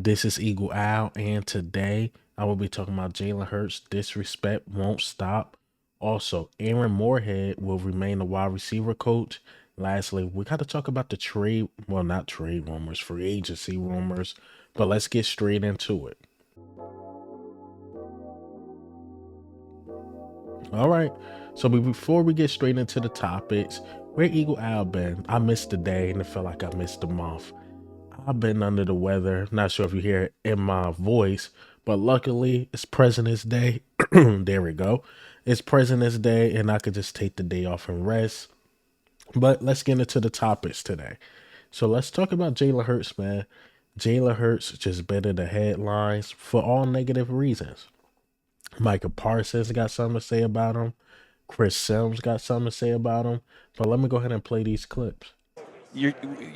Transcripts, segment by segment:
This is Eagle Owl, and today I will be talking about Jalen Hurts. Disrespect won't stop. Also, Aaron Moorehead will remain the wide receiver coach. Lastly, we got to talk about the trade, well, not trade rumors, free agency rumors, but let's get straight into it. All right, so before we get straight into the topics, where Eagle Owl been? I missed the day and it felt like I missed the month. I've been under the weather. Not sure if you hear it in my voice, but luckily it's President's Day. There we go. It's President's Day, and I could just take the day off and rest. But let's get into the topics today. So let's talk about Jalen Hurts, man. Jalen Hurts just been in the headlines for all negative reasons. Micah Parsons got something to say about him. Chris Sims got something to say about him. But let me go ahead and play these clips. You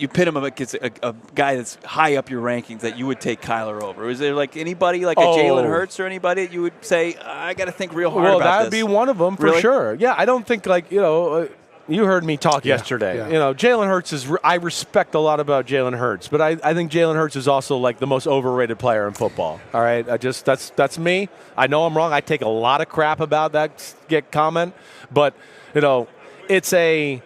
pit him against a guy that's high up your rankings that you would take Kyler over. Is there like anybody like a Jalen Hurts or anybody that you would say, I got to think real hard about this? Well, that'd be one of them for sure. Yeah, I don't think you heard me talk yesterday. Yeah. Jalen Hurts is I respect a lot about Jalen Hurts, but I think Jalen Hurts is also like the most overrated player in football. All right, that's me. I know I'm wrong. I take a lot of crap about that comment, but it's a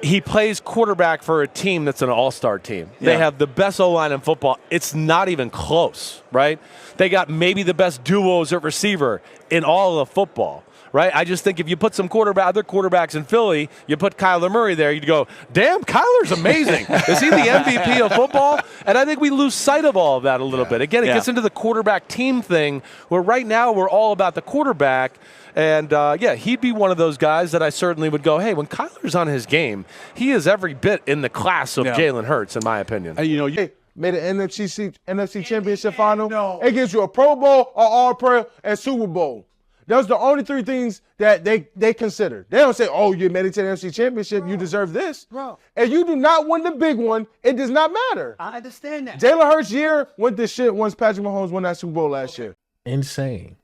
he plays quarterback for a team that's an all-star team. Yeah. They have the best O-line in football. It's not even close, right? They got maybe the best duos at receiver in all of football, right? I just think if you put some other quarterbacks in Philly, you put Kyler Murray there, you'd go, damn, Kyler's amazing. Is he the MVP of football? And I think we lose sight of all of that a little bit. Again, it gets into the quarterback team thing where right now we're all about the quarterback. And, he'd be one of those guys that I certainly would go, hey, when Kyler's on his game, he is every bit in the class of Jalen Hurts, in my opinion. You made an NFC Championship final. No. It gives you a Pro Bowl, or All-Pro, and Super Bowl. Those are the only three things that they consider. They don't say, oh, you made it to the NFC Championship, you deserve this. Bro. If you do not win the big one, it does not matter. I understand that. Jalen Hurts' year went this shit once Patrick Mahomes won that Super Bowl last year. Insane.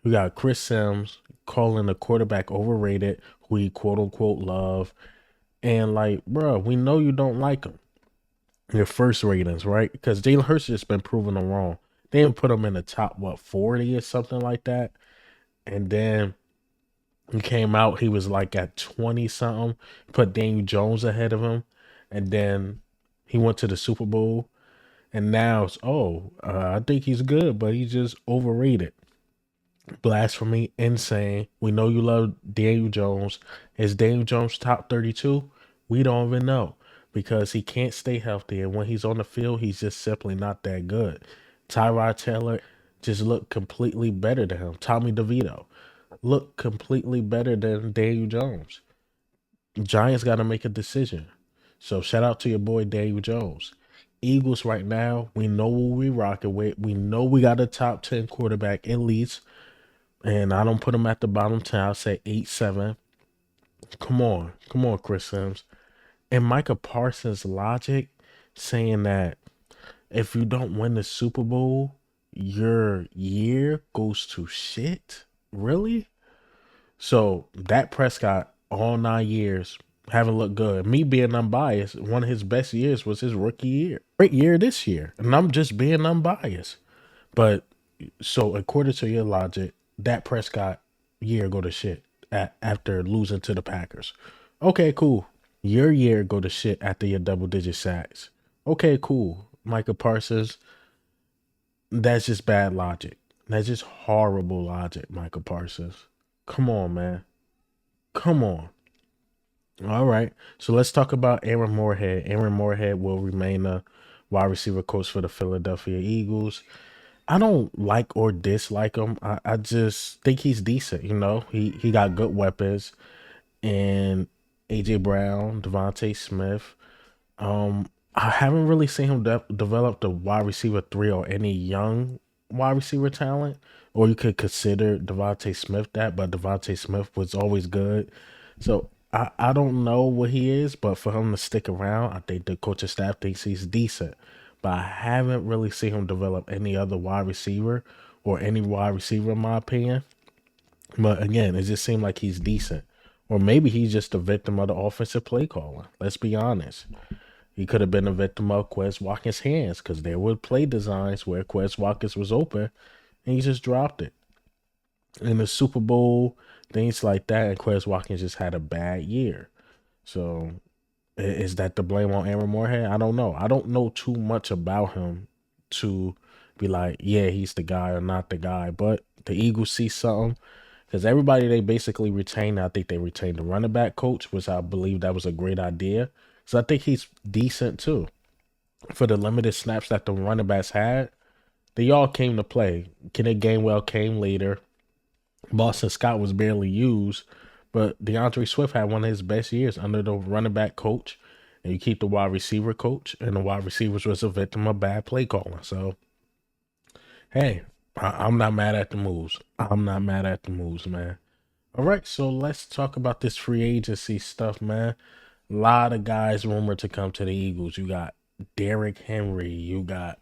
We got Chris Sims calling the quarterback overrated, who he quote-unquote love. And, bro, we know you don't like him. Your first ratings, right? Because Jalen Hurts just been proving them wrong. They didn't put him in the top, 40 or something like that. And then he came out, he was at 20-something. Put Daniel Jones ahead of him. And then he went to the Super Bowl. And now it's, I think he's good, but he's just overrated. Blasphemy, insane. We know you love Daniel Jones. Is Daniel Jones top 32? We don't even know because he can't stay healthy. And when he's on the field, he's just simply not that good. Tyrod Taylor just looked completely better than him. Tommy DeVito looked completely better than Daniel Jones. Giants got to make a decision. So shout out to your boy Daniel Jones. Eagles right now, we know what we rocking with. We know we got a top 10 quarterback at least. And I don't put him at the bottom 10. I'll say 8-7. Come on, Chris Sims. And Micah Parsons' logic saying that if you don't win the Super Bowl, your year goes to shit. Really? So Dak Prescott, all 9 years, haven't looked good. Me being unbiased, one of his best years was his rookie year. Great year this year. And I'm just being unbiased. But so according to your logic, Dak Prescott year go to shit after losing to the Packers. Okay, cool. Your year go to shit after your double-digit sacks. Okay, cool. Micah Parsons, that's just bad logic. That's just horrible logic, Micah Parsons. Come on, man. Come on. All right. So let's talk about Aaron Moorehead. Aaron Moorehead will remain a wide receiver coach for the Philadelphia Eagles. I don't like or dislike him. I just think he's decent. He got good weapons, and A.J. Brown, Devontae Smith. I haven't really seen him develop the wide receiver 3 or any young wide receiver talent, or you could consider Devontae Smith that, but Devontae Smith was always good. So I don't know what he is, but for him to stick around, I think the coaching staff thinks he's decent. But I haven't really seen him develop any other wide receiver or any wide receiver, in my opinion. But again, it just seemed like he's decent. Or maybe he's just a victim of the offensive play calling. Let's be honest. He could have been a victim of Quez Watkins' hands because there were play designs where Quez Watkins was open and he just dropped it. In the Super Bowl, things like that, and Quez Watkins just had a bad year. So is that the blame on Aaron Moorehead? I don't know. I don't know too much about him to be like, yeah, he's the guy or not the guy. But the Eagles see something because everybody they basically retained, I think they retained the running back coach, which I believe that was a great idea. So I think he's decent too. For the limited snaps that the running backs had, they all came to play. Kenneth Gainwell came later. Boston Scott was barely used, but DeAndre Swift had one of his best years under the running back coach. And you keep the wide receiver coach, and the wide receivers was a victim of bad play calling. So, hey, I'm not mad at the moves. I'm not mad at the moves, man. All right, so let's talk about this free agency stuff, man. A lot of guys rumored to come to the Eagles. You got Derrick Henry. You got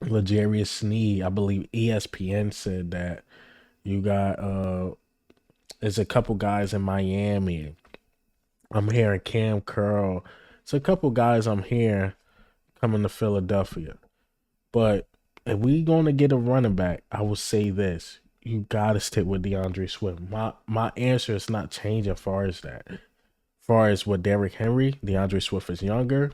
L'Jarius Sneed. I believe ESPN said that. You got there's a couple guys in Miami. I'm hearing Cam Curl. It's a couple guys I'm hearing coming to Philadelphia. But if we going to get a running back, I will say this. You got to stick with DeAndre Swift. My answer is not changing as far as that. As far as with Derrick Henry, DeAndre Swift is younger.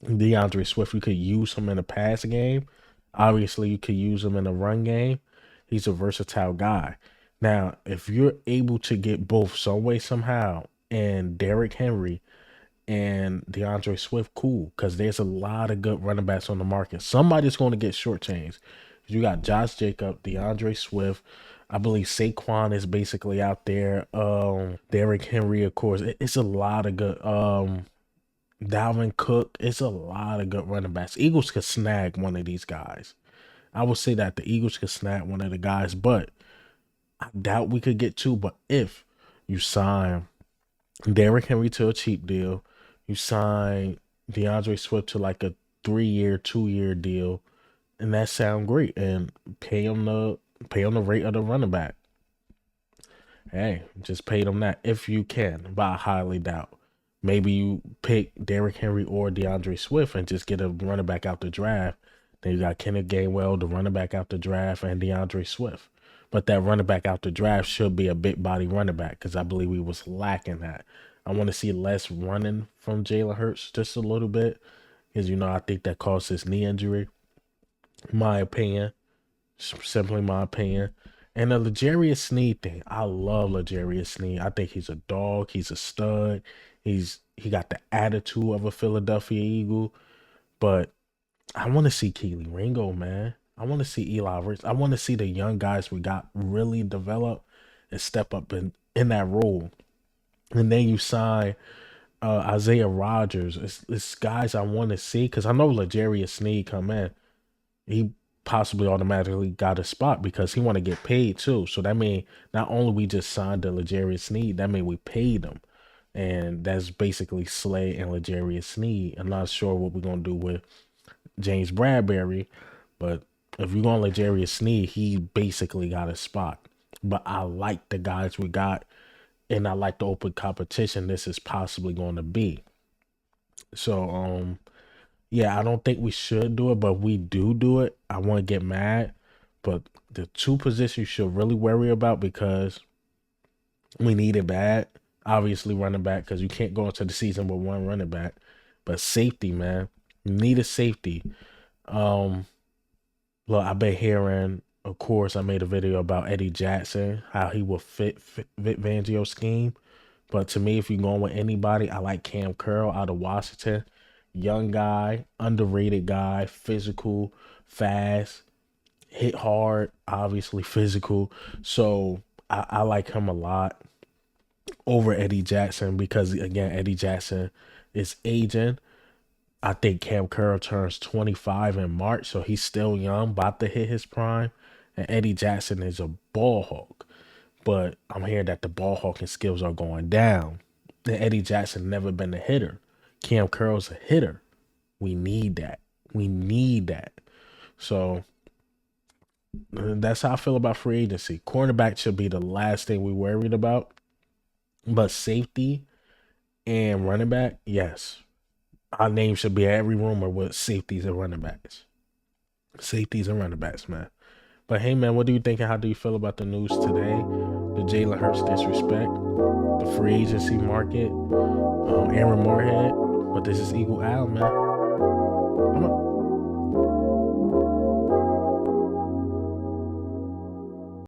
DeAndre Swift, you could use him in a pass game. Obviously, you could use him in a run game. He's a versatile guy. Now, if you're able to get both some way, somehow, and Derrick Henry and DeAndre Swift, cool, because there's a lot of good running backs on the market. Somebody's going to get shortchanged. You got Josh Jacobs, DeAndre Swift. I believe Saquon is basically out there. Derrick Henry, of course. It's a lot of good. Dalvin Cook. It's a lot of good running backs. Eagles could snag one of these guys. I would say that the Eagles could snag one of the guys, but I doubt we could get two. But if you sign Derrick Henry to a cheap deal, you sign DeAndre Swift to like a 3-year, 2-year deal, and that sound great. And pay him the rate of the running back. Hey, just pay them that if you can, but I highly doubt. Maybe you pick Derrick Henry or DeAndre Swift and just get a running back out the draft. Then you got Kenneth Gainwell, the running back out the draft, and DeAndre Swift. But that running back out the draft should be a big body running back because I believe we was lacking that. I want to see less running from Jalen Hurts just a little bit because, I think that caused his knee injury. My opinion. Simply my opinion. And the L'Jarius Sneed thing. I love L'Jarius Sneed. I think he's a dog. He's a stud. He got the attitude of a Philadelphia Eagle. But I want to see Keely Ringo, man. I want to see Eli Ricks. I want to see the young guys we got really develop and step up in that role. And then you sign Isaiah Rodgers. It's guys I want to see because I know L'Jarius Sneed come in. He possibly automatically got a spot because he want to get paid too. So that means not only we just signed the L'Jarius Sneed, that means we paid him. And that's basically Slay and L'Jarius Sneed. I'm not sure what we're going to do with James Bradbury, but if you're going to L'Jarius Sneed, he basically got a spot. But I like the guys we got, and I like the open competition this is possibly going to be. So, yeah, I don't think we should do it, but we do it. I want to get mad. But the two positions you should really worry about because we need it bad. Obviously, running back because you can't go into the season with one running back. But safety, man. You need a safety. Look, I've been hearing, of course, I made a video about Eddie Jackson, how he will fit Vic Fangio's scheme. But to me, if you're going with anybody, I like Cam Curl out of Washington. Young guy, underrated guy, physical, fast, hit hard, obviously physical. So I like him a lot over Eddie Jackson because, again, Eddie Jackson is aging. I think Cam Curl turns 25 in March, so he's still young, about to hit his prime. And Eddie Jackson is a ball hawk. But I'm hearing that the ball hawking skills are going down. And Eddie Jackson never been a hitter. Cam Curl's a hitter. We need that. We need that. So that's how I feel about free agency. Cornerback should be the last thing we worried about. But safety and running back, yes. our name should be every rumor with safeties and running backs. Safeties and running backs, man. But hey, man, what do you think and how do you feel about the news today? The Jalen Hurts disrespect, the free agency market, Aaron Moorehead. But this is Eagle Al, man.